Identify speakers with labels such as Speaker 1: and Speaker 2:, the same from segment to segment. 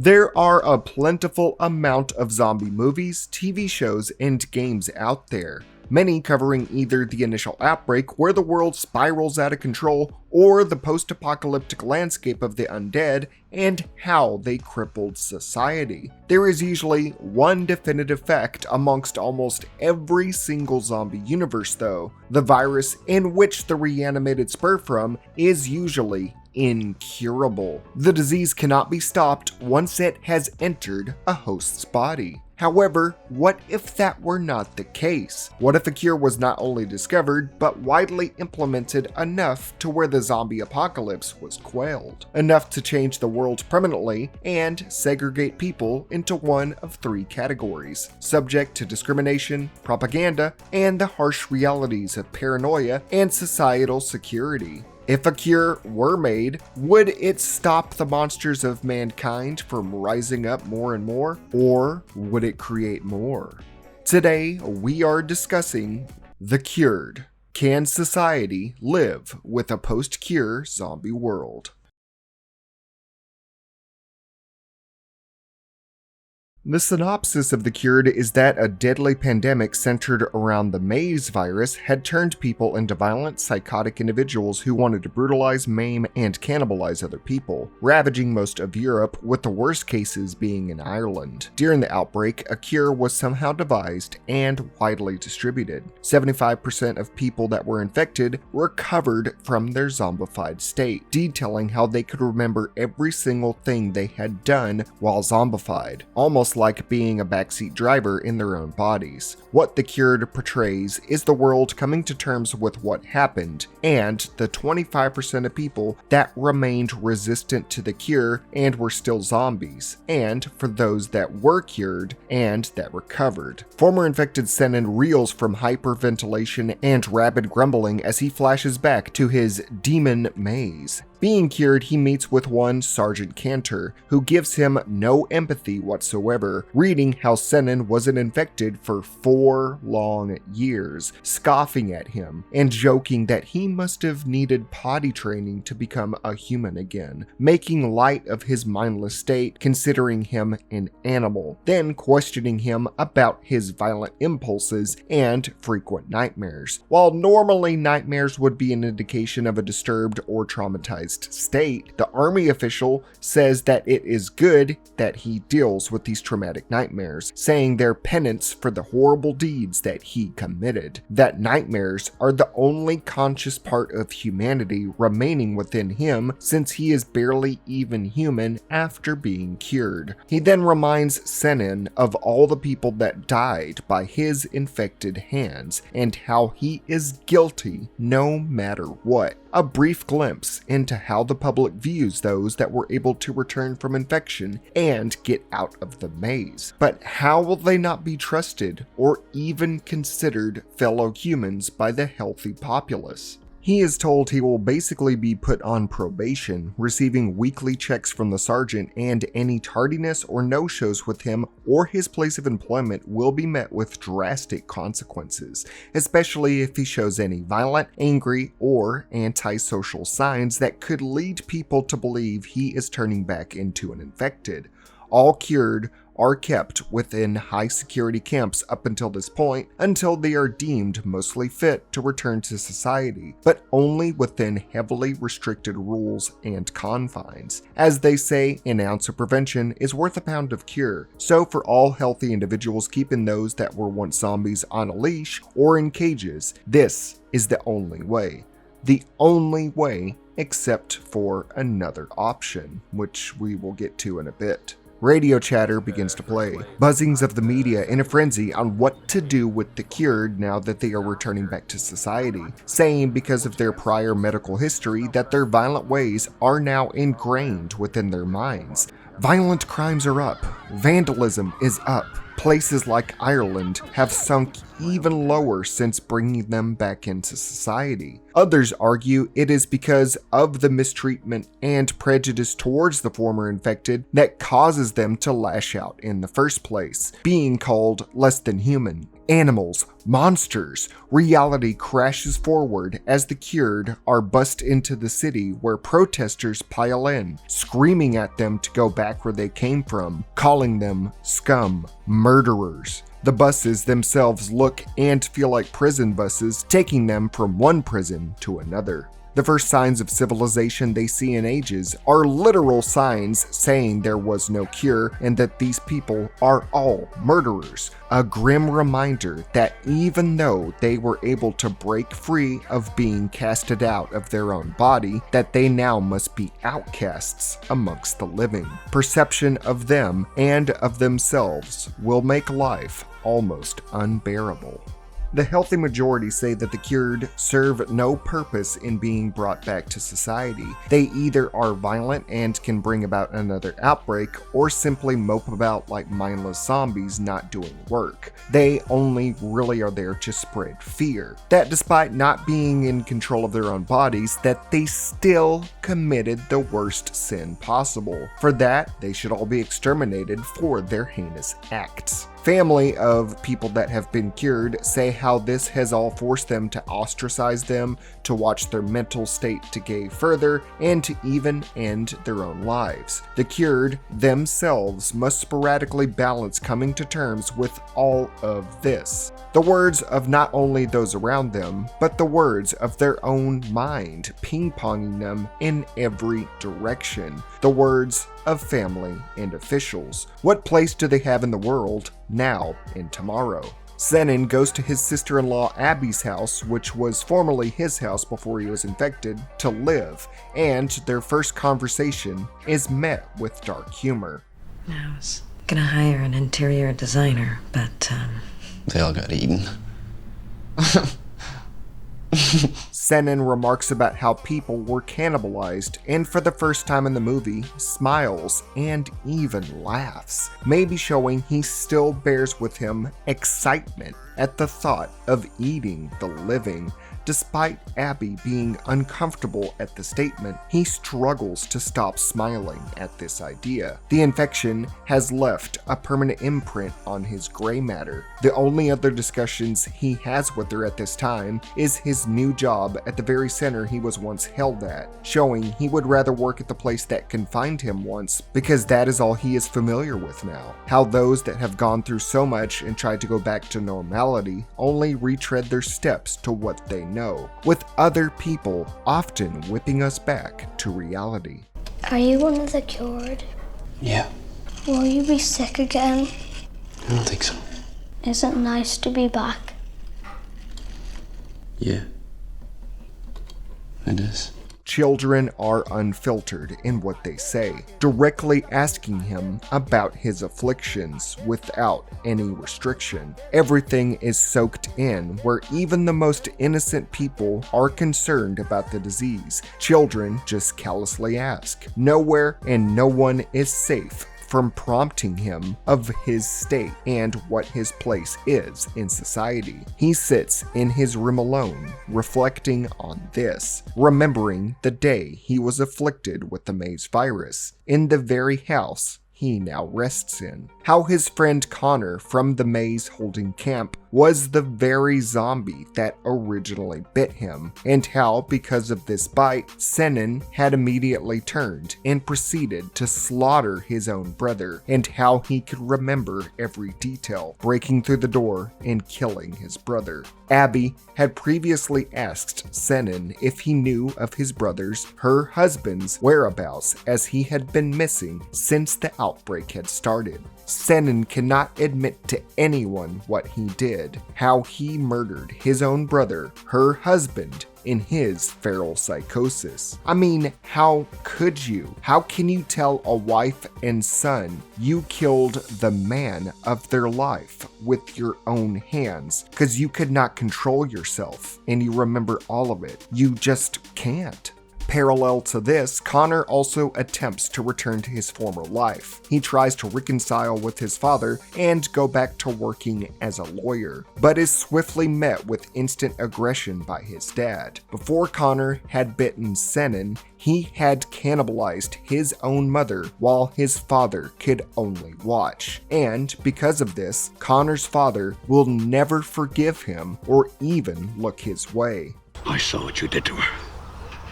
Speaker 1: There are a plentiful amount of zombie movies, TV shows, and games out there, many covering either the initial outbreak where the world spirals out of control, or the post-apocalyptic landscape of the undead and how they crippled society. There is usually one definitive fact amongst almost every single zombie universe though: the virus in which the reanimated spur from is usually incurable. The disease cannot be stopped once it has entered a host's body. However, what if that were not the case? What if a cure was not only discovered, but widely implemented enough to where the zombie apocalypse was quelled? Enough to change the world permanently and segregate people into one of three categories: subject to discrimination, propaganda, and the harsh realities of paranoia and societal security. If a cure were made, would it stop the monsters of mankind from rising up more and more, or would it create more? Today, we are discussing the CURED. Can society live with a post-cure zombie world? The synopsis of the CURED is that a deadly pandemic centered around the maize virus had turned people into violent, psychotic individuals who wanted to brutalize, maim, and cannibalize other people, ravaging most of Europe, with the worst cases being in Ireland. During the outbreak, a cure was somehow devised and widely distributed. 75% of people that were infected recovered from their zombified state, detailing how they could remember every single thing they had done while zombified, almost like being a backseat driver in their own bodies. What the CURED portrays is the world coming to terms with what happened, and the 25% of people that remained resistant to the cure and were still zombies, and for those that were cured and that recovered. Former infected Senin reels from hyperventilation and rabid grumbling as he flashes back to his demon maze. Being cured, he meets with one Sergeant Cantor, who gives him no empathy whatsoever, reading how Senin wasn't infected for 4 long years, scoffing at him, and joking that he must have needed potty training to become a human again, making light of his mindless state, considering him an animal, then questioning him about his violent impulses and frequent nightmares. While normally nightmares would be an indication of a disturbed or traumatized state, the army official says that it is good that he deals with these traumatic nightmares, saying they're penance for the horrible deeds that he committed, that nightmares are the only conscious part of humanity remaining within him since he is barely even human after being cured. He then reminds Senin of all the people that died by his infected hands and how he is guilty no matter what. A brief glimpse into how the public views those that were able to return from infection and get out of the maze. But how will they not be trusted or even considered fellow humans by the healthy populace? He is told he will basically be put on probation, receiving weekly checks from the sergeant, and any tardiness or no-shows with him or his place of employment will be met with drastic consequences, especially if he shows any violent, angry, or antisocial signs that could lead people to believe he is turning back into an infected. All cured are kept within high security camps up until this point, until they are deemed mostly fit to return to society, but only within heavily restricted rules and confines. As they say, an ounce of prevention is worth a pound of cure, so for all healthy individuals keeping those that were once zombies on a leash or in cages, this is the only way. The only way, except for another option, which we will get to in a bit. Radio chatter begins to play, buzzings of the media in a frenzy on what to do with the cured now that they are returning back to society, saying because of their prior medical history that their violent ways are now ingrained within their minds. Violent crimes are up, vandalism is up. Places like Ireland have sunk even lower since bringing them back into society. Others argue it is because of the mistreatment and prejudice towards the former infected that causes them to lash out in the first place, being called less than human. Animals, monsters. Reality crashes forward as the cured are bussed into the city where protesters pile in, screaming at them to go back where they came from, calling them scum, murderers. The buses themselves look and feel like prison buses, taking them from one prison to another. The first signs of civilization they see in ages are literal signs saying there was no cure and that these people are all murderers. A grim reminder that even though they were able to break free of being casted out of their own body, that they now must be outcasts amongst the living. Perception of them and of themselves will make life almost unbearable. The healthy majority say that the cured serve no purpose in being brought back to society. They either are violent and can bring about another outbreak, or simply mope about like mindless zombies not doing work. They only really are there to spread fear. That despite not being in control of their own bodies, that they still committed the worst sin possible. For that, they should all be exterminated for their heinous acts. Family of people that have been cured say how this has all forced them to ostracize them, to watch their mental state decay further, and to even end their own lives. The cured themselves must sporadically balance coming to terms with all of this. The words of not only those around them, but the words of their own mind, ping-ponging them in every direction. The words of family and officials. What place do they have in the world now and tomorrow? Zenon goes to his sister-in-law Abby's house, which was formerly his house before he was infected, to live, and their first conversation is met with dark humor.
Speaker 2: I was gonna hire an interior designer, but
Speaker 3: they all got eaten.
Speaker 1: Zenon remarks about how people were cannibalized, and for the first time in the movie, smiles and even laughs, maybe showing he still bears with him excitement at the thought of eating the living. Despite Abby being uncomfortable at the statement, he struggles to stop smiling at this idea. The infection has left a permanent imprint on his gray matter. The only other discussions he has with her at this time is his new job at the very center he was once held at, showing he would rather work at the place that confined him once because that is all he is familiar with now. How those that have gone through so much and tried to go back to normality only retread their steps to what they know, with other people often whipping us back to reality.
Speaker 4: Are you one of the cured?
Speaker 3: Yeah.
Speaker 4: Will you be sick again?
Speaker 3: I don't think so.
Speaker 4: Is it nice to be back?
Speaker 3: Yeah. It is.
Speaker 1: Children are unfiltered in what they say, directly asking him about his afflictions without any restriction. Everything is soaked in, where even the most innocent people are concerned about the disease. Children just callously ask. Nowhere and no one is safe from prompting him of his state and what his place is in society. He sits in his room alone, reflecting on this, remembering the day he was afflicted with the Maze virus, in the very house he now rests in. How his friend Connor from the Maze holding camp was the very zombie that originally bit him, and how, because of this bite, Zenon had immediately turned and proceeded to slaughter his own brother, and how he could remember every detail, breaking through the door and killing his brother. Abby had previously asked Zenon if he knew of his brother's, her husband's, whereabouts, as he had been missing since the outbreak had started. Zenon cannot admit to anyone what he did, how he murdered his own brother, her husband, in his feral psychosis. I mean, how could you? How can you tell a wife and son you killed the man of their life with your own hands? Because you could not control yourself and you remember all of it. You just can't. Parallel to this, Connor also attempts to return to his former life. He tries to reconcile with his father and go back to working as a lawyer, but is swiftly met with instant aggression by his dad. Before Connor had bitten Senan, he had cannibalized his own mother while his father could only watch. And because of this, Connor's father will never forgive him or even look his way.
Speaker 5: I saw what you did to her.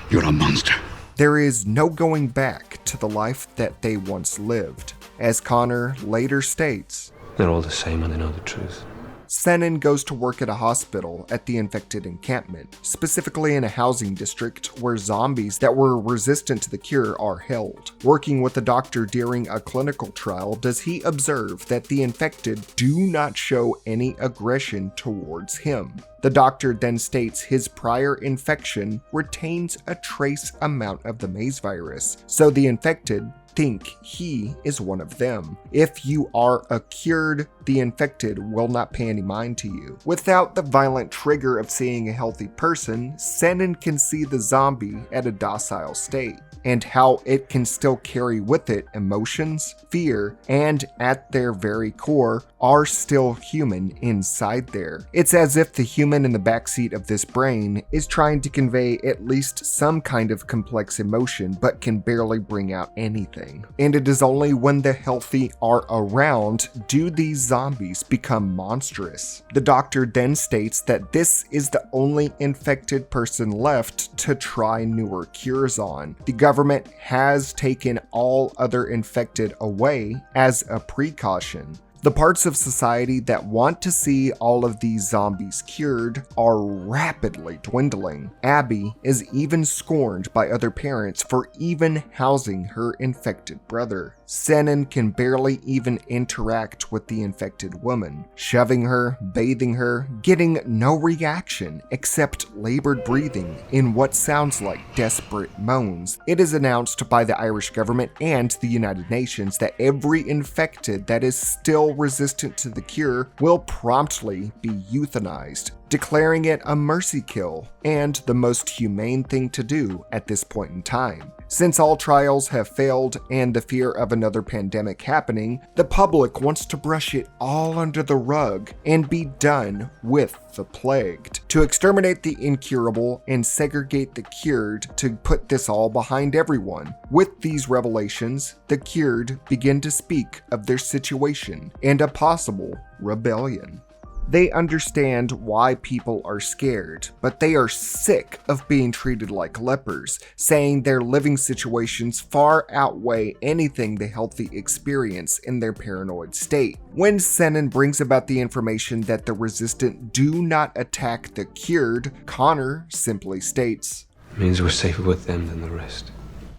Speaker 5: You're a monster.
Speaker 1: There is no going back to the life that they once lived. As Connor later states,
Speaker 3: They're all the same and they know the truth.
Speaker 1: Senan goes to work at a hospital at the infected encampment, specifically in a housing district where zombies that were resistant to the cure are held. Working with the doctor during a clinical trial, does he observe that the infected do not show any aggression towards him. The doctor then states his prior infection retains a trace amount of the maze virus, so the infected think he is one of them. If you are a cured, the infected will not pay any mind to you. Without the violent trigger of seeing a healthy person, Senan can see the zombie at a docile state, and how it can still carry with it emotions, fear, and at their very core are still human inside there. It's as if the human in the backseat of this brain is trying to convey at least some kind of complex emotion but can barely bring out anything. And it is only when the healthy are around do these zombies become monstrous. The doctor then states that this is the only infected person left to try newer cures on. The government has taken all other infected away as a precaution. The parts of society that want to see all of these zombies cured are rapidly dwindling. Abby is even scorned by other parents for even housing her infected brother. Senan can barely even interact with the infected woman, shoving her, bathing her, getting no reaction except labored breathing in what sounds like desperate moans. It is announced by the Irish government and the United Nations that every infected that is still resistant to the cure will promptly be euthanized, declaring it a mercy kill and the most humane thing to do at this point in time. Since all trials have failed and the fear of another pandemic happening, the public wants to brush it all under the rug and be done with the plagued, to exterminate the incurable and segregate the cured, to put this all behind everyone. With these revelations, the cured begin to speak of their situation and a possible rebellion. They understand why people are scared, but they are sick of being treated like lepers, saying their living situations far outweigh anything the healthy experience in their paranoid state. When Senan brings about the information that the resistant do not attack the cured, Connor simply states,
Speaker 3: Means we're safer with them than the rest.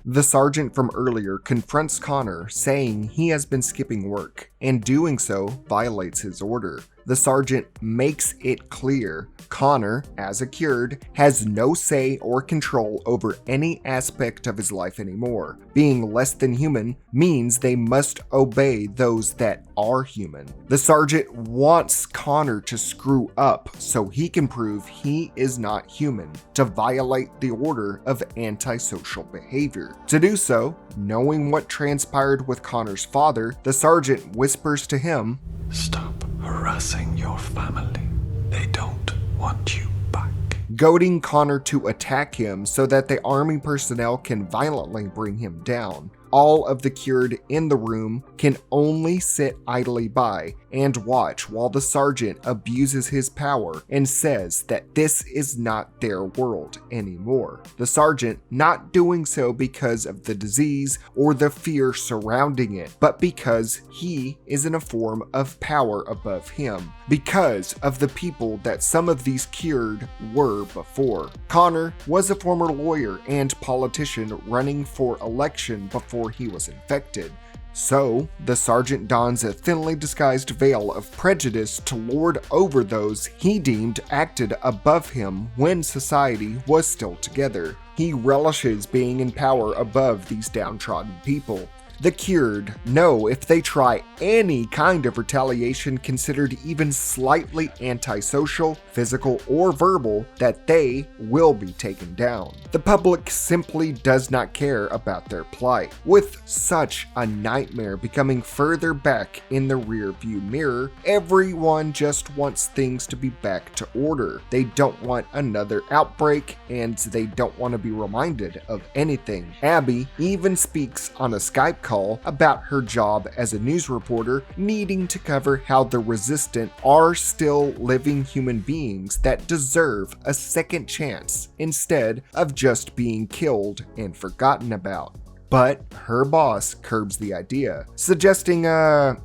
Speaker 1: The sergeant from earlier confronts Connor, saying he has been skipping work, and doing so violates his order. The sergeant makes it clear Connor, as a cured, has no say or control over any aspect of his life anymore. Being less than human means they must obey those that are human. The sergeant wants Connor to screw up so he can prove he is not human, to violate the order of antisocial behavior. To do so, knowing what transpired with Connor's father, the sergeant whispers to him,
Speaker 6: Stop harassing your family. They don't want you back.
Speaker 1: goading Connor to attack him so that the army personnel can violently bring him down. All of the cured in the room can only sit idly by and watch while the sergeant abuses his power and says that this is not their world anymore. The sergeant not doing so because of the disease or the fear surrounding it, but because he is in a form of power above him, because of the people that some of these cured were before. Connor was a former lawyer and politician running for election before he was infected. So, the sergeant dons a thinly disguised veil of prejudice to lord over those he deemed acted above him when society was still together. He relishes being in power above these downtrodden people. The cured know if they try any kind of retaliation considered even slightly antisocial, physical, or verbal, that they will be taken down. The public simply does not care about their plight. With such a nightmare becoming further back in the rear-view mirror, everyone just wants things to be back to order. They don't want another outbreak, and they don't want to be reminded of anything. Abby even speaks on a Skype call about her job as a news reporter, needing to cover how the resistant are still living human beings that deserve a second chance instead of just being killed and forgotten about. But her boss curbs the idea, suggesting a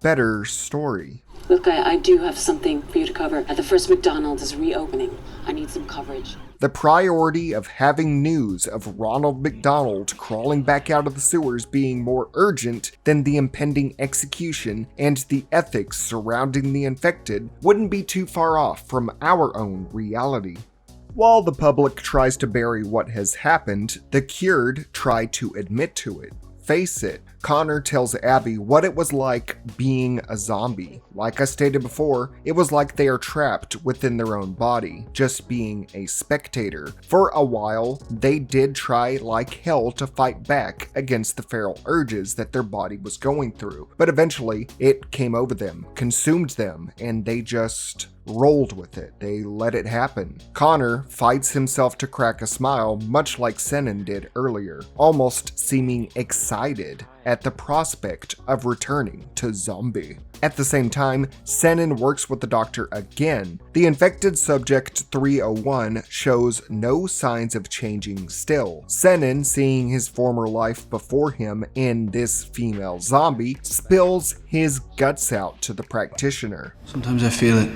Speaker 1: better story.
Speaker 7: Look, I do have something for you to cover. The first McDonald's is reopening. I need some coverage.
Speaker 1: The priority of having news of Ronald McDonald crawling back out of the sewers being more urgent than the impending execution and the ethics surrounding the infected wouldn't be too far off from our own reality. While the public tries to bury what has happened, the cured try to admit to it, face it. Connor tells Abby what it was like being a zombie. Like I stated before, it was like they are trapped within their own body, just being a spectator. For a while, they did try like hell to fight back against the feral urges that their body was going through, but eventually it came over them, consumed them, and they just rolled with it. They let it happen. Connor fights himself to crack a smile, much like Senan did earlier, almost seeming excited at the prospect of returning to zombie. At the same time, Senan works with the doctor again. The infected subject 301 shows no signs of changing still. Senan, seeing his former life before him in this female zombie, spills his guts out to the practitioner.
Speaker 8: Sometimes I feel it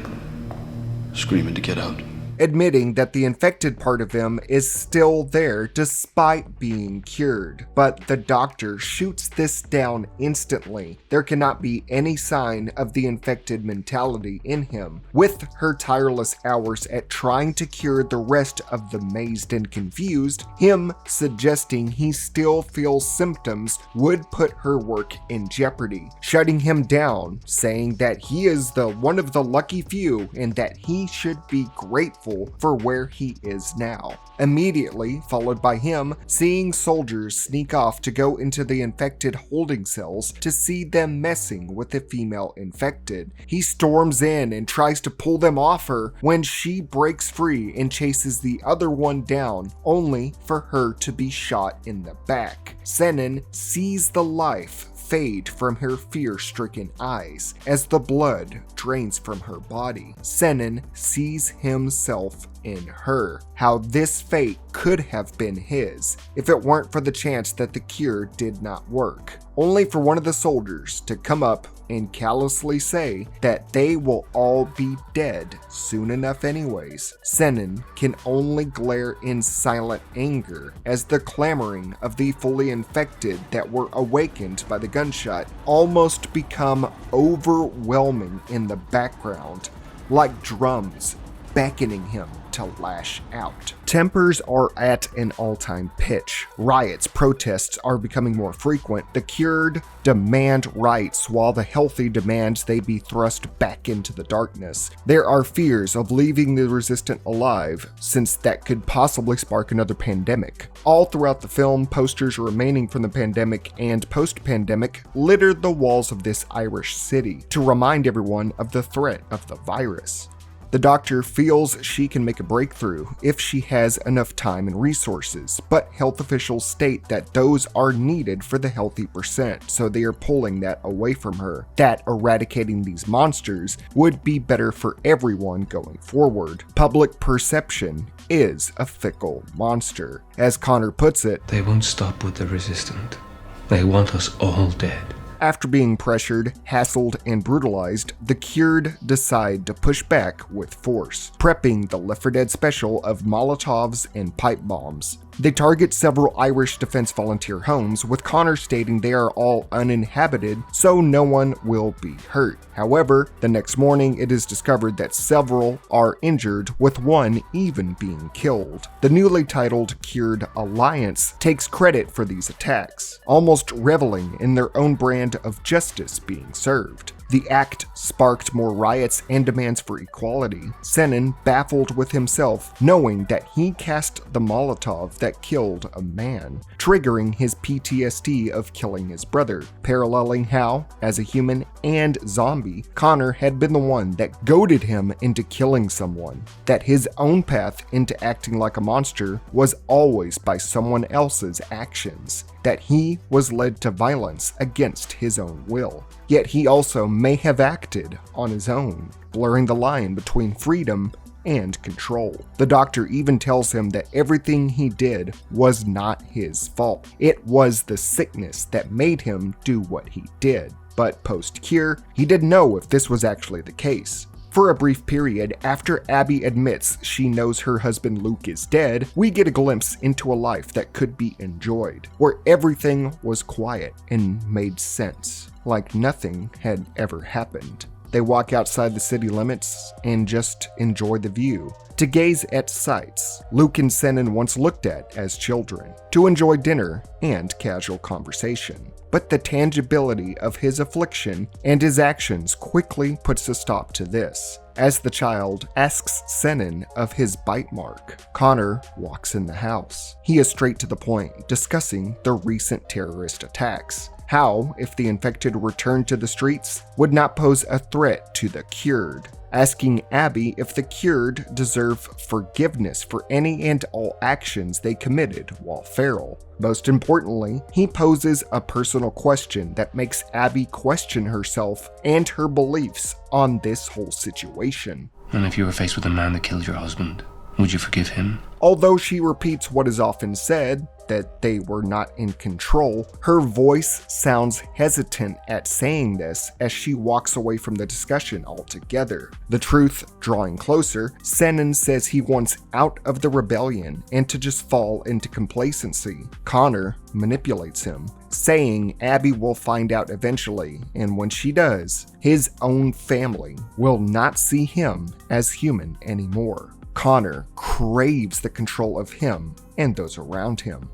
Speaker 8: screaming to get out.
Speaker 1: Admitting that the infected part of him is still there despite being cured. But the doctor shoots this down instantly. There cannot be any sign of the infected mentality in him. With her tireless hours at trying to cure the rest of the mazed and confused, him suggesting he still feels symptoms would put her work in jeopardy, shutting him down, saying that he is the one of the lucky few and that he should be grateful for where he is now. Immediately followed by him seeing soldiers sneak off to go into the infected holding cells to see them messing with the female infected. He storms in and tries to pull them off her when she breaks free and chases the other one down, only for her to be shot in the back. Senan sees the life fade from her fear-stricken eyes as the blood drains from her body. Senan sees himself in her, how this fate could have been his if it weren't for the chance that the cure did not work, only for one of the soldiers to come up and callously say that they will all be dead soon enough anyways. Senan can only glare in silent anger as the clamoring of the fully infected that were awakened by the gunshot almost become overwhelming in the background, like drums beckoning him to lash out. Tempers are at an all-time pitch. Riots, protests are becoming more frequent. The cured demand rights, while the healthy demand they be thrust back into the darkness. There are fears of leaving the resistant alive, since that could possibly spark another pandemic. All throughout the film, posters remaining from the pandemic and post-pandemic littered the walls of this Irish city to remind everyone of the threat of the virus. The doctor feels she can make a breakthrough if she has enough time and resources, but health officials state that those are needed for the healthy percent, so they are pulling that away from her. That eradicating these monsters would be better for everyone going forward. Public perception is a fickle monster. As Connor puts it,
Speaker 3: They won't stop with the resistant. They want us all dead.
Speaker 1: after being pressured, hassled, and brutalized, the cured decide to push back with force, prepping the Left 4 Dead special of Molotovs and pipe bombs. They target several Irish Defence Volunteer homes, with Connor stating they are all uninhabited, so no one will be hurt. However, the next morning it is discovered that several are injured, with one even being killed. The newly titled CURED Alliance takes credit for these attacks, almost reveling in their own brand of justice being served. The act sparked more riots and demands for equality. Senin baffled with himself, knowing that he cast the Molotov that killed a man, triggering his PTSD of killing his brother, paralleling how, as a human and zombie, Connor had been the one that goaded him into killing someone, that his own path into acting like a monster was always by someone else's actions, that he was led to violence against his own will. Yet he also may have acted on his own, blurring the line between freedom and control. The doctor even tells him that everything he did was not his fault. It was the sickness that made him do what he did. But post-cure, he didn't know if this was actually the case. For a brief period, after Abby admits she knows her husband Luke is dead, we get a glimpse into a life that could be enjoyed, where everything was quiet and made sense, like nothing had ever happened. They walk outside the city limits and just enjoy the view, to gaze at sights Luke and Senin once looked at as children, to enjoy dinner and casual conversation. But the tangibility of his affliction and his actions quickly puts a stop to this. As the child asks Senin of his bite mark, Connor walks in the house. He is straight to the point, discussing the recent terrorist attacks. How, if the infected returned to the streets, would not pose a threat to the cured, asking Abby if the cured deserve forgiveness for any and all actions they committed while feral. Most importantly, he poses a personal question that makes Abby question herself and her beliefs on this whole situation.
Speaker 3: And if you were faced with a man that killed your husband, would you forgive him?
Speaker 1: Although she repeats what is often said, that they were not in control, her voice sounds hesitant at saying this as she walks away from the discussion altogether. The truth drawing closer, Senin says he wants out of the rebellion and to just fall into complacency. Connor manipulates him, saying Abby will find out eventually, and when she does, his own family will not see him as human anymore. Connor craves the control of him and those around him.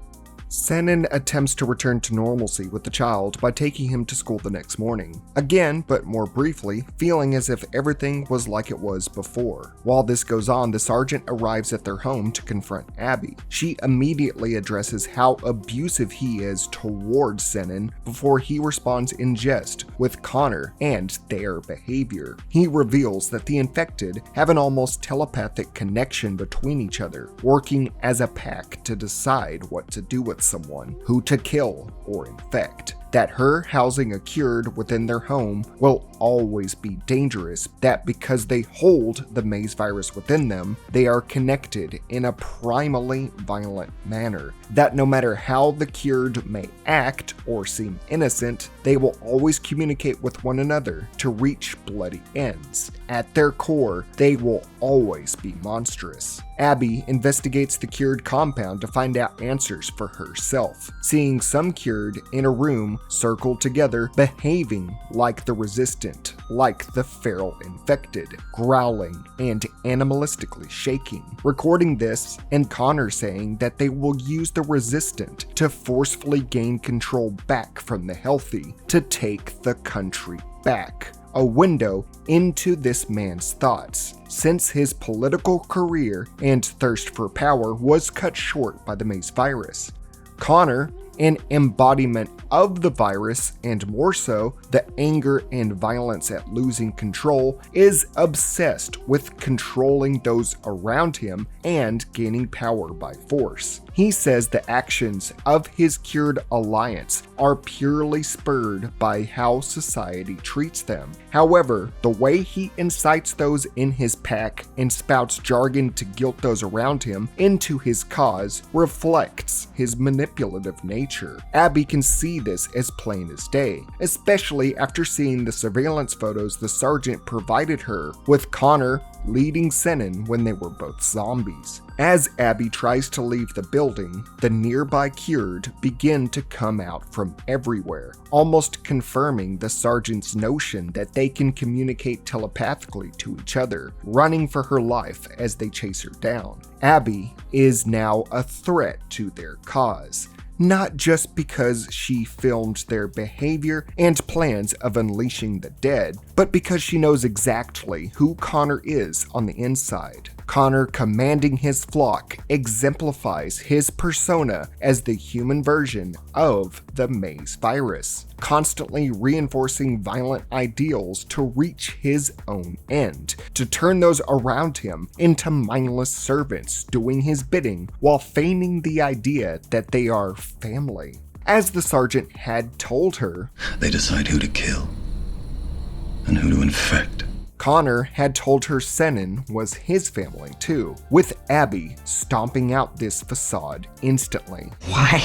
Speaker 1: Senin attempts to return to normalcy with the child by taking him to school the next morning. Again, but more briefly, feeling as if everything was like it was before. While this goes on, the sergeant arrives at their home to confront Abby. She immediately addresses how abusive he is towards Senin before he responds in jest with Connor and their behavior. He reveals that the infected have an almost telepathic connection between each other, working as a pack to decide what to do with someone, who to kill or infect. That her housing a cured within their home will always be dangerous, that because they hold the maze virus within them, they are connected in a primally violent manner, that no matter how the cured may act or seem innocent, they will always communicate with one another to reach bloody ends. At their core, they will always be monstrous. Abby investigates the cured compound to find out answers for herself, seeing some cured in a room circled together, behaving like the resistant, like the feral infected, growling and animalistically shaking. Recording this, and Connor saying that they will use the resistant to forcefully gain control back from the healthy, to take the country back. A window into this man's thoughts, since his political career and thirst for power was cut short by the maze virus. Connor, an embodiment of the virus, and more so, the anger and violence at losing control, is obsessed with controlling those around him and gaining power by force. He says the actions of his cured alliance are purely spurred by how society treats them. However, the way he incites those in his pack and spouts jargon to guilt those around him into his cause reflects his manipulative nature. Abby can see this as plain as day, especially after seeing the surveillance photos the sergeant provided her, with Connor leading Senan when they were both zombies. As Abby tries to leave the building, the nearby cured begin to come out from everywhere, almost confirming the sergeant's notion that they can communicate telepathically to each other, running for her life as they chase her down. Abby is now a threat to their cause, not just because she filmed their behavior and plans of unleashing the dead, but because she knows exactly who Connor is on the inside. Connor commanding his flock exemplifies his persona as the human version of the maze virus, constantly reinforcing violent ideals to reach his own end, to turn those around him into mindless servants doing his bidding while feigning the idea that they are family. As the sergeant had told her,
Speaker 8: They decide who to kill and who to infect.
Speaker 1: Connor had told her Senan was his family too, with Abby stomping out this facade instantly.
Speaker 2: Why?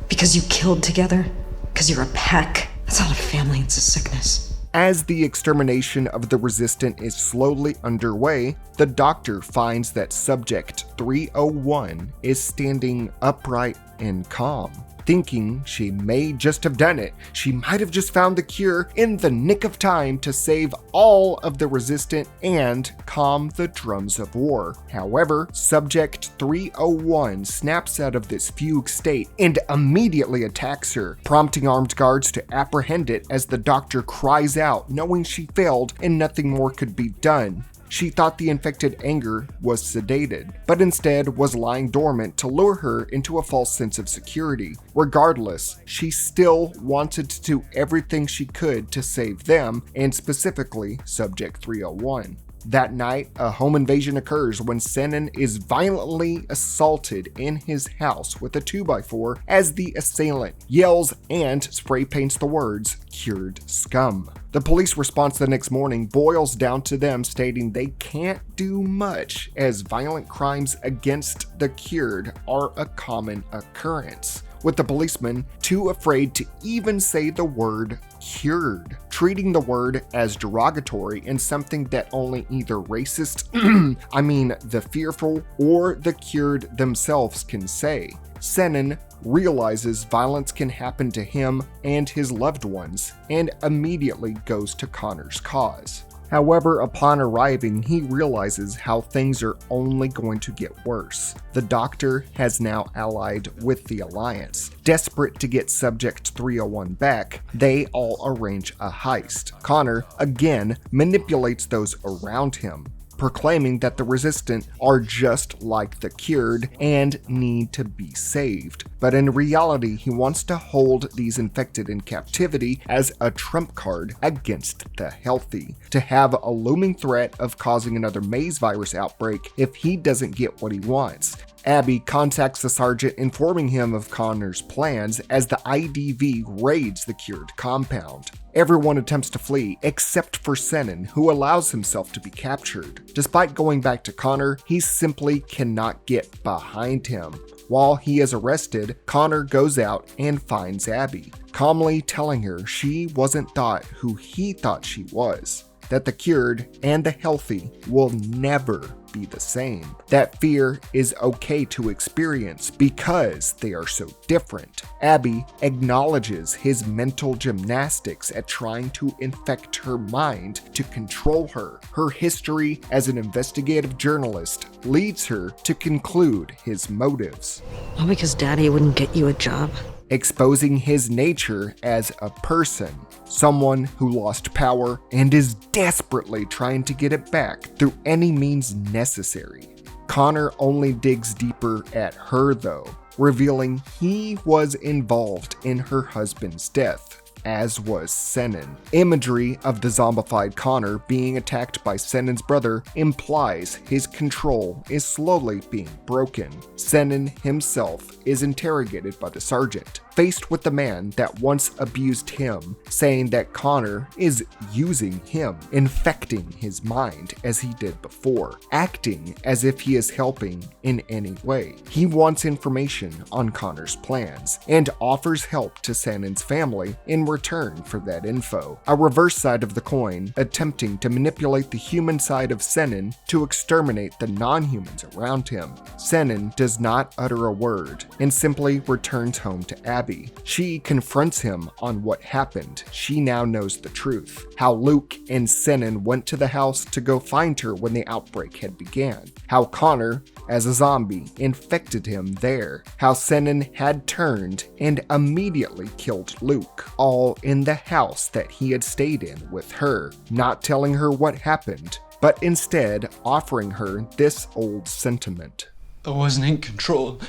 Speaker 2: Because you killed together? Because you're a pack? That's not a family, it's a sickness.
Speaker 1: As the extermination of the Resistant is slowly underway, the doctor finds that Subject 301 is standing upright and calm. Thinking she may just have done it, she might have just found the cure in the nick of time to save all of the Resistant and calm the drums of war. However, Subject 301 snaps out of this fugue state and immediately attacks her, prompting armed guards to apprehend it as the doctor cries out, knowing she failed and nothing more could be done. She thought the infected anger was sedated, but instead was lying dormant to lure her into a false sense of security. Regardless, she still wanted to do everything she could to save them, and specifically Subject 301. That night, a home invasion occurs when Senan is violently assaulted in his house with a 2x4 as the assailant yells and spray paints the words, "Cured scum." The police response the next morning boils down to them stating they can't do much as violent crimes against the cured are a common occurrence, with the policemen too afraid to even say the word cured, treating the word as derogatory and something that only either racist, the fearful, or the cured themselves can say. Senan realizes violence can happen to him and his loved ones and immediately goes to Connor's cause. However, upon arriving, he realizes how things are only going to get worse. The doctor has now allied with the Alliance. Desperate to get Subject 301 back, they all arrange a heist. Connor, again, manipulates those around him, proclaiming that the Resistant are just like the cured and need to be saved. But in reality, he wants to hold these infected in captivity as a trump card against the healthy, to have a looming threat of causing another maze virus outbreak if he doesn't get what he wants. Abby contacts the sergeant, informing him of Connor's plans as the IDV raids the cured compound. Everyone attempts to flee except for Senan, who allows himself to be captured. Despite going back to Connor, he simply cannot get behind him. While he is arrested, Connor goes out and finds Abby, calmly telling her she wasn't thought who he thought she was, that the cured and the healthy will never be the same. That fear is okay to experience because they are so different. Abby acknowledges his mental gymnastics at trying to infect her mind to control her. Her history as an investigative journalist leads her to conclude his motives.
Speaker 2: All because Daddy wouldn't get you a job?
Speaker 1: Exposing his nature as a person, someone who lost power and is desperately trying to get it back through any means necessary. Connor only digs deeper at her though, revealing he was involved in her husband's death, as was Senan. Imagery of the zombified Connor being attacked by Senan's brother implies his control is slowly being broken. Senan himself is interrogated by the sergeant, faced with the man that once abused him, saying that Connor is using him, infecting his mind as he did before, acting as if he is helping in any way. He wants information on Connor's plans and offers help to Sannon's family in return for that info. A reverse side of the coin, attempting to manipulate the human side of Sannon to exterminate the non-humans around him. Sannon does not utter a word and simply returns home to Abby. She confronts him on what happened. She now knows the truth. How Luke and Sannon went to the house to go find her when the outbreak had began. How Connor, as a zombie, infected him there. How Sannon had turned and immediately killed Luke, all in the house that he had stayed in with her, not telling her what happened, but instead offering her this old sentiment.
Speaker 9: I wasn't in control.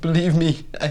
Speaker 9: Believe me, I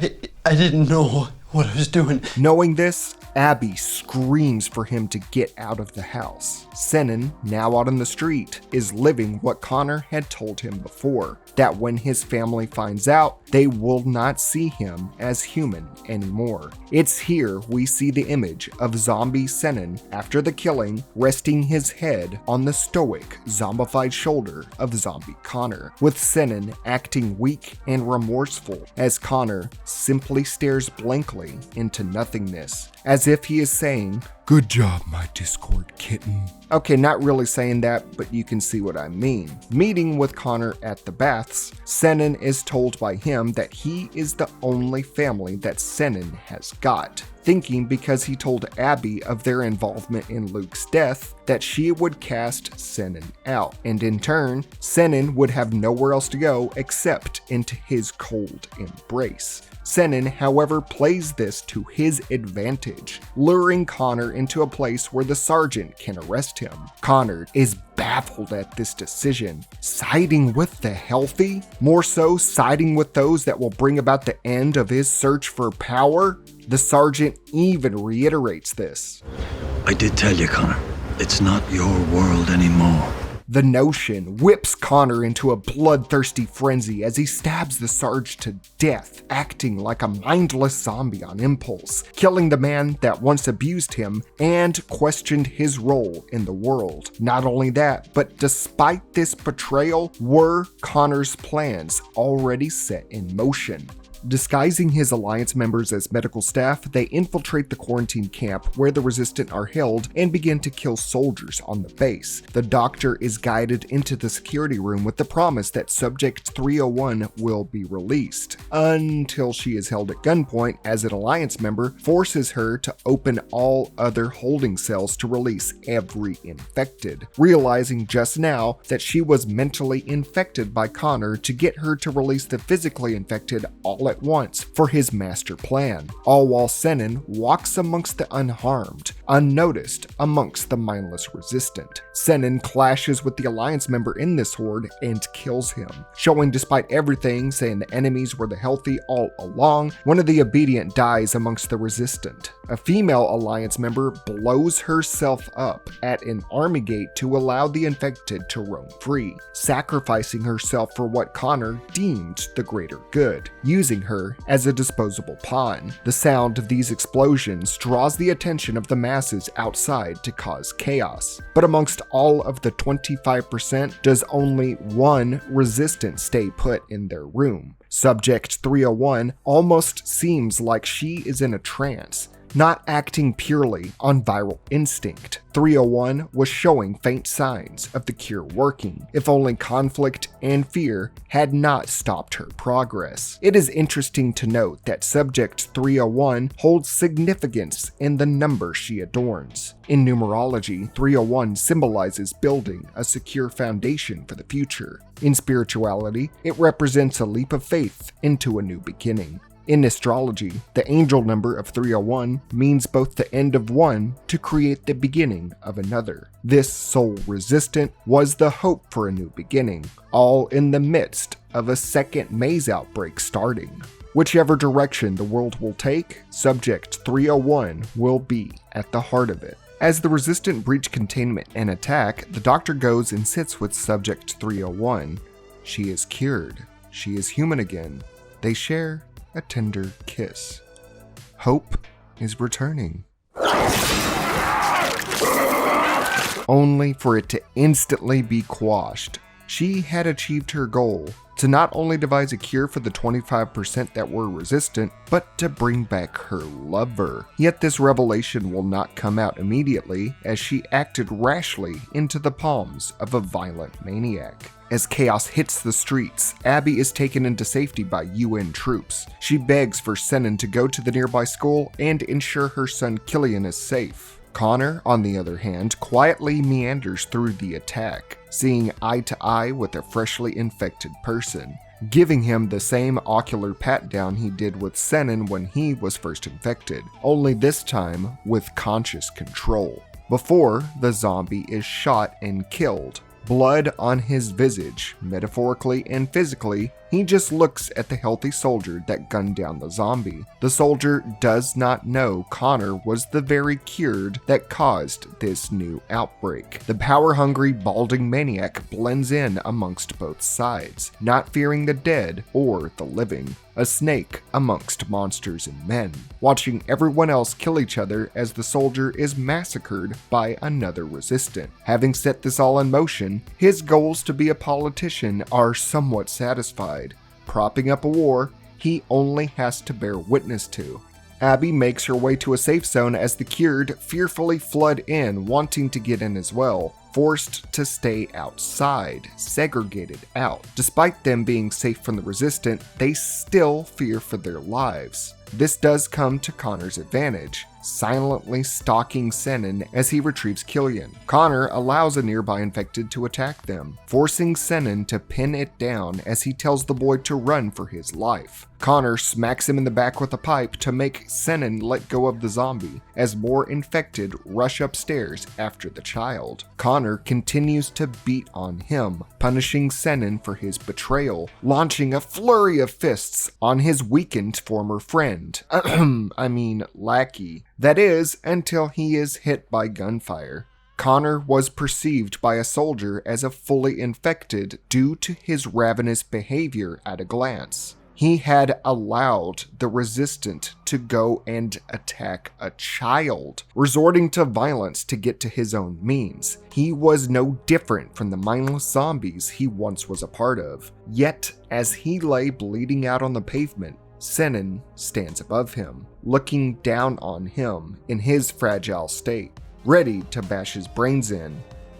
Speaker 9: didn't know what I was doing.
Speaker 1: Knowing this, Abby screams for him to get out of the house. Sannon, now out on the street, is living what Connor had told him before, that when his family finds out, they will not see him as human anymore. It's here we see the image of zombie Sannon after the killing, resting his head on the stoic, zombified shoulder of zombie Connor, with Sannon acting weak and remorseful as Connor simply stares blankly into nothingness, as if he is saying, "Good job, my Discord kitten." Okay, not really saying that, but you can see what I mean. Meeting with Connor at the baths, Sannon is told by him that he is the only family that Sannon has got, thinking because he told Abby of their involvement in Luke's death that she would cast Sannon out, and in turn, Sannon would have nowhere else to go except into his cold embrace. Sannon, however, plays this to his advantage, luring Connor into a place where the sergeant can arrest him. Connor is baffled at this decision, siding with the healthy, more so siding with those that will bring about the end of his search for power. The sergeant even reiterates this.
Speaker 8: I did tell you, Connor. It's not your world anymore.
Speaker 1: The notion whips Connor into a bloodthirsty frenzy as he stabs the Sarge to death, acting like a mindless zombie on impulse, killing the man that once abused him and questioned his role in the world. Not only that, but despite this betrayal, were Connor's plans already set in motion. Disguising his Alliance members as medical staff, they infiltrate the quarantine camp where the Resistant are held and begin to kill soldiers on the base. The Doctor is guided into the security room with the promise that Subject 301 will be released, until she is held at gunpoint as an Alliance member forces her to open all other holding cells to release every infected, realizing just now that she was mentally infected by Connor to get her to release the physically infected all at once for his master plan, all while Sannon walks amongst the unharmed, unnoticed amongst the mindless Resistant. Sannon clashes with the Alliance member in this horde and kills him, showing despite everything saying the enemies were the healthy all along, one of the obedient dies amongst the Resistant. A female Alliance member blows herself up at an army gate to allow the infected to roam free, sacrificing herself for what Connor deemed the greater good, using her as a disposable pawn. The sound of these explosions draws the attention of the masses outside to cause chaos. But amongst all of the 25%, does only one Resistant stay put in their room. Subject 301 almost seems like she is in a trance, not acting purely on viral instinct. 301 was showing faint signs of the cure working, if only conflict and fear had not stopped her progress. It is interesting to note that Subject 301 holds significance in the number she adorns. In numerology, 301 symbolizes building a secure foundation for the future. In spirituality, it represents a leap of faith into a new beginning. In astrology, the angel number of 301 means both the end of one to create the beginning of another. This soul Resistant was the hope for a new beginning, all in the midst of a second maze outbreak starting. Whichever direction the world will take, Subject 301 will be at the heart of it. As the Resistant breach containment and attack, the Doctor goes and sits with Subject 301. She is cured. She is human again. They share a tender kiss. hope is returning. Only for it to instantly be quashed. She had achieved her goal, to not only devise a cure for the 25% that were resistant, but to bring back her lover. Yet this revelation will not come out immediately, as she acted rashly into the palms of a violent maniac. As chaos hits the streets, Abby is taken into safety by UN troops. She begs for Senan to go to the nearby school and ensure her son Killian is safe. Connor, on the other hand, quietly meanders through the attack, seeing eye to eye with a freshly infected person, giving him the same ocular pat-down he did with Senan when he was first infected, only this time with conscious control. Before the zombie is shot and killed, blood on his visage, metaphorically and physically, he just looks at the healthy soldier that gunned down the zombie. The soldier does not know Connor was the very cured that caused this new outbreak. The power-hungry, balding maniac blends in amongst both sides, not fearing the dead or the living. A snake amongst monsters and men, watching everyone else kill each other as the soldier is massacred by another resistant. Having set this all in motion, his goals to be a politician are somewhat satisfied. Propping up a war he only has to bear witness to. Abby makes her way to a safe zone as the cured fearfully flood in, wanting to get in as well, forced to stay outside, segregated out. Despite them being safe from the resistant, they still fear for their lives. This does come to Connor's advantage, silently stalking Senan as he retrieves Killian. Connor allows a nearby infected to attack them, forcing Senan to pin it down as he tells the boy to run for his life. Connor smacks him in the back with a pipe to make Senan let go of the zombie, as more infected rush upstairs after the child. Connor continues to beat on him, punishing Senan for his betrayal, launching a flurry of fists on his weakened former friend. Lackey. That is, until he is hit by gunfire. Connor was perceived by a soldier as a fully infected due to his ravenous behavior at a glance. He had allowed the resistant to go and attack a child, resorting to violence to get to his own means. He was no different from the mindless zombies he once was a part of. Yet, as he lay bleeding out on the pavement, Senan stands above him, looking down on him in his fragile state, ready to bash his brains in,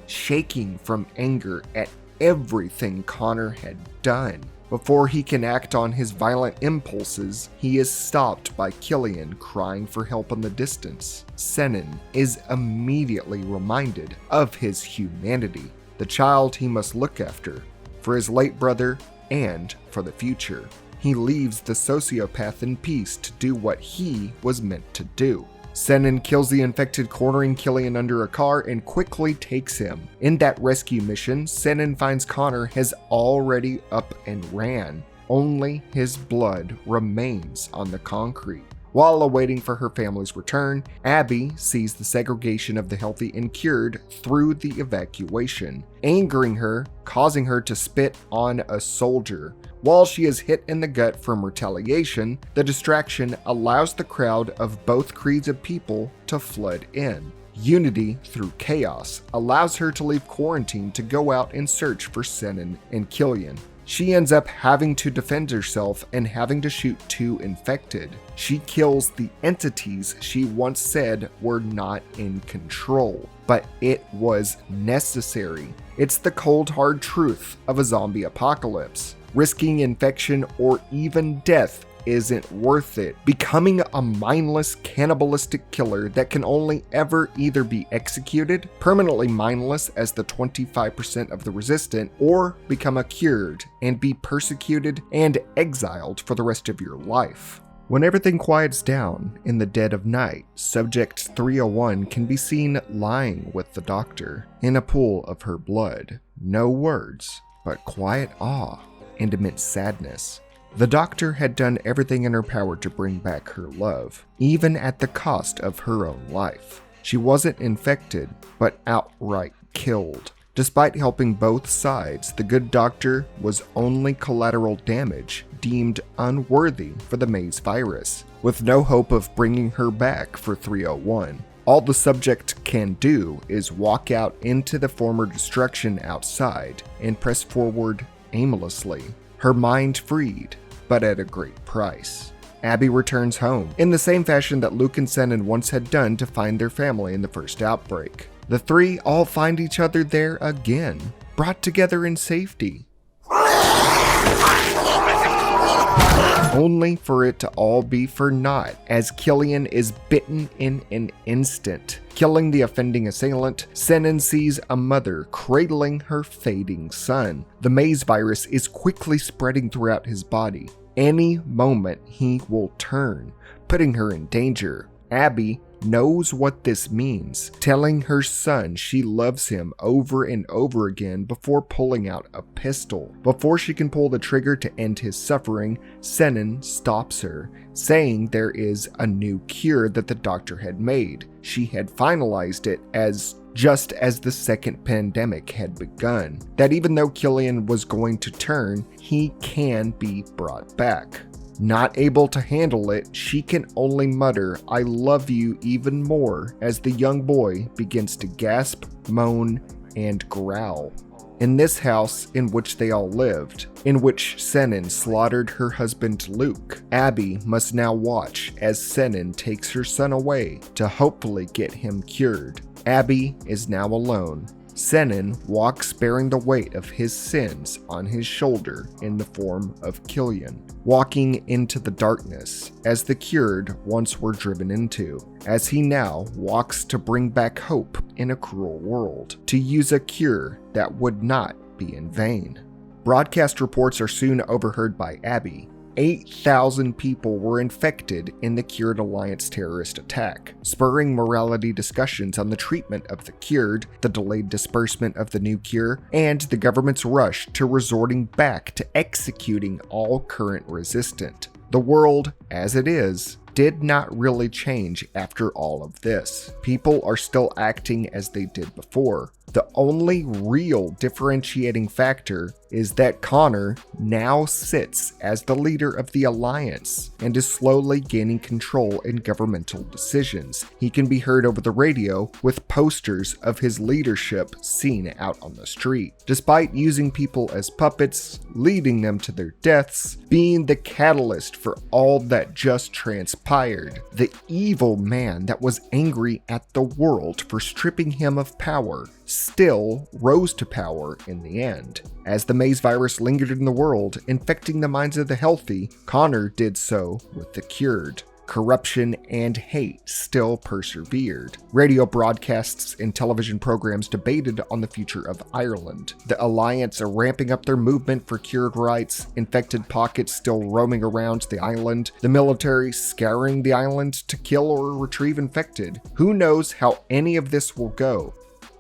Speaker 1: shaking from anger at everything Connor had done. Before he can act on his violent impulses, he is stopped by Killian crying for help in the distance. Senan is immediately reminded of his humanity, the child he must look after, for his late brother and for the future. He leaves the sociopath in peace to do what he was meant to do. Senan kills the infected, cornering Killian under a car and quickly takes him. In that rescue mission, Senan finds Connor has already up and ran. Only his blood remains on the concrete. While awaiting for her family's return, Abby sees the segregation of the healthy and cured through the evacuation, angering her, causing her to spit on a soldier. While she is hit in the gut from retaliation, the distraction allows the crowd of both creeds of people to flood in. Unity through chaos allows her to leave quarantine to go out and search for Senan and Killian. She ends up having to defend herself and having to shoot 2 infected. She kills the entities she once said were not in control, but it was necessary. It's the cold hard truth of a zombie apocalypse. Risking infection or even death isn't worth it. Becoming a mindless, cannibalistic killer that can only ever either be executed, permanently mindless as the 25% of the resistant, or become a cured and be persecuted and exiled for the rest of your life. When everything quiets down in the dead of night, Subject 301 can be seen lying with the doctor in a pool of her blood. No words, but quiet awe and immense sadness. The doctor had done everything in her power to bring back her love, even at the cost of her own life. She wasn't infected, but outright killed. Despite helping both sides, the good doctor was only collateral damage, deemed unworthy for the maze virus. with no hope of bringing her back for 301. All the subject can do is walk out into the former destruction outside and press forward aimlessly, her mind freed, but at a great price. Abby returns home, in the same fashion that Luke and Senan once had done to find their family in the first outbreak. The three all find each other there again, brought together in safety. Only for it to all be for naught, as Killian is bitten in an instant. Killing the offending assailant, Senan sees a mother cradling her fading son. The maze virus is quickly spreading throughout his body. Any moment he will turn, putting her in danger. Abby knows what this means, telling her son she loves him over and over again before pulling out a pistol. Before she can pull the trigger to end his suffering, Senan stops her, saying there is a new cure that the doctor had made. She had finalized it just as the second pandemic had begun. That even though Killian was going to turn, he can be brought back. Not able to handle it, she can only mutter, "I love you" even more as the young boy begins to gasp, moan, and growl. In this house in which they all lived, in which Senan slaughtered her husband Luke, Abby must now watch as Senan takes her son away to hopefully get him cured. Abby is now alone. Senan walks bearing the weight of his sins on his shoulder in the form of Killian, walking into the darkness as the cured once were driven into, as he now walks to bring back hope in a cruel world, to use a cure that would not be in vain. Broadcast reports are soon overheard by Abby. 8,000 people were infected in the Cured Alliance terrorist attack, spurring morality discussions on the treatment of the cured, the delayed disbursement of the new cure, and the government's rush to resorting back to executing all current resistant. The world, as it is, did not really change after all of this. People are still acting as they did before. The only real differentiating factor is that Connor now sits as the leader of the Alliance and is slowly gaining control in governmental decisions. He can be heard over the radio with posters of his leadership seen out on the street. Despite using people as puppets, leading them to their deaths, being the catalyst for all that just transpired, the evil man that was angry at the world for stripping him of power still rose to power in the end. As the maze virus lingered in the world, infecting the minds of the healthy, Connor did so with the cured. Corruption and hate still persevered. Radio broadcasts and television programs debated on the future of Ireland. The Alliance are ramping up their movement for cured rights, infected pockets still roaming around the island, the military scouring the island to kill or retrieve infected. Who knows how any of this will go?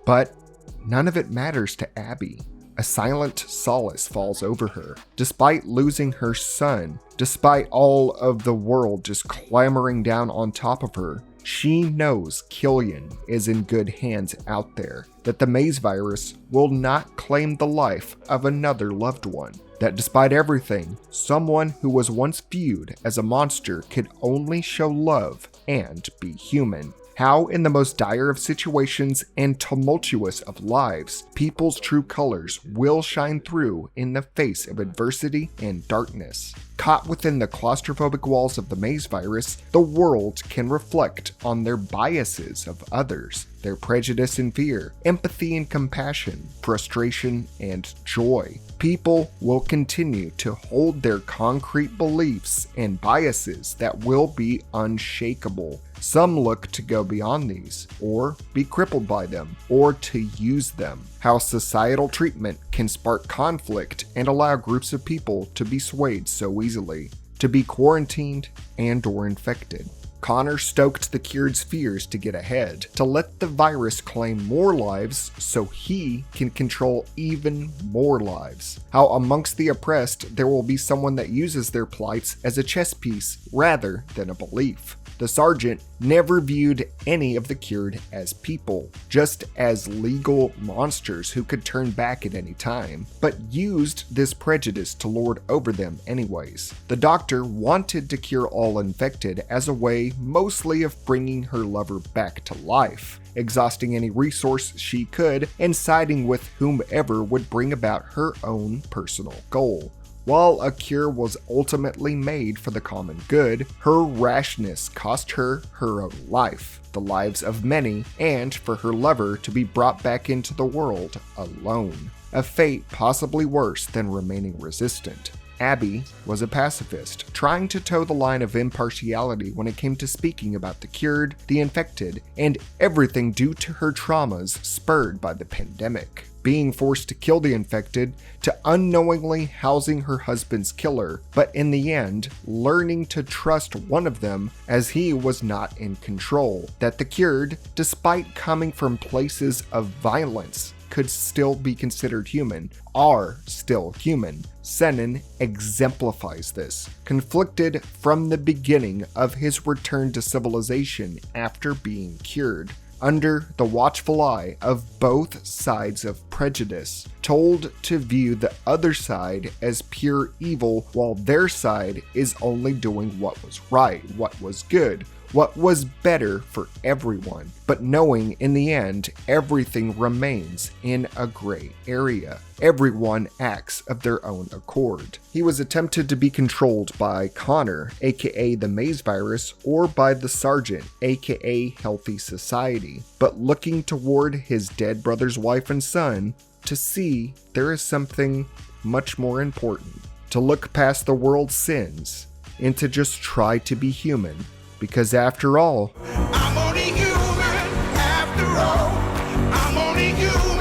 Speaker 1: But none of it matters to Abby. A silent solace falls over her. Despite losing her son, despite all of the world just clamoring down on top of her, she knows Killian is in good hands out there, that the maze virus will not claim the life of another loved one, that despite everything, someone who was once viewed as a monster could only show love and be human. How in the most dire of situations and tumultuous of lives, people's true colors will shine through in the face of adversity and darkness. Caught within the claustrophobic walls of the maze virus, the world can reflect on their biases of others, their prejudice and fear, empathy and compassion, frustration and joy. People will continue to hold their concrete beliefs and biases that will be unshakable. Some look to go beyond these, or be crippled by them, or to use them. How societal treatment can spark conflict and allow groups of people to be swayed so easily, to be quarantined and/or infected. Connor stoked the cured's fears to get ahead, to let the virus claim more lives so he can control even more lives. How amongst the oppressed there will be someone that uses their plights as a chess piece rather than a belief. The sergeant never viewed any of the cured as people, just as legal monsters who could turn back at any time, but used this prejudice to lord over them anyways. The doctor wanted to cure all infected as a way mostly of bringing her lover back to life, exhausting any resource she could and siding with whomever would bring about her own personal goal. While a cure was ultimately made for the common good, her rashness cost her her own life, the lives of many, and for her lover to be brought back into the world alone, a fate possibly worse than remaining resistant. Abby was a pacifist, trying to toe the line of impartiality when it came to speaking about the cured, the infected, and everything due to her traumas spurred by the pandemic. Being forced to kill the infected, to unknowingly housing her husband's killer, but in the end, learning to trust one of them as he was not in control. That the cured, despite coming from places of violence, could still be considered human, are still human. Senan exemplifies this, conflicted from the beginning of his return to civilization after being cured, under the watchful eye of both sides of prejudice, told to view the other side as pure evil while their side is only doing what was right, what was good, what was better for everyone, but knowing in the end everything remains in a gray area. Everyone acts of their own accord. He was attempted to be controlled by Connor, aka the Maze Virus, or by the Sergeant, aka Healthy Society, but looking toward his dead brother's wife and son to see there is something much more important, to look past the world's sins and to just try to be human. Because after all,
Speaker 10: I'm only human after all. I'm only human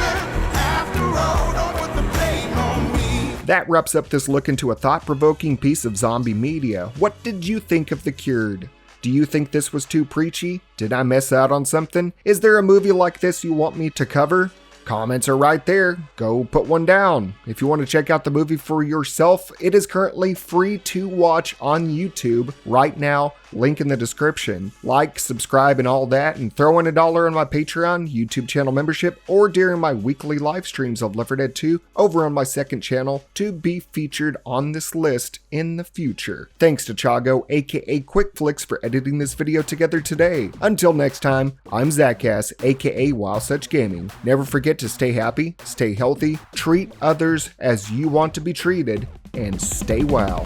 Speaker 10: after all. Don't put the blame on me.
Speaker 1: That wraps up this look into a thought-provoking piece of zombie media. What did you think of The Cured? Do you think this was too preachy? Did I miss out on something? Is there a movie like this you want me to cover? Comments are right there. Go put one down. If you want to check out the movie for yourself, it is currently free to watch on YouTube right now. Link in the description. Like, subscribe, and all that, and throw in $1 on my Patreon, YouTube channel membership, or during my weekly live streams of Left 4 Dead 2 over on my second channel to be featured on this list in the future. Thanks to Chago, aka QuickFlix, for editing this video together today. Until next time, I'm Zackass, aka While Such Gaming. Never forget to stay happy, stay healthy, treat others as you want to be treated, and stay wow.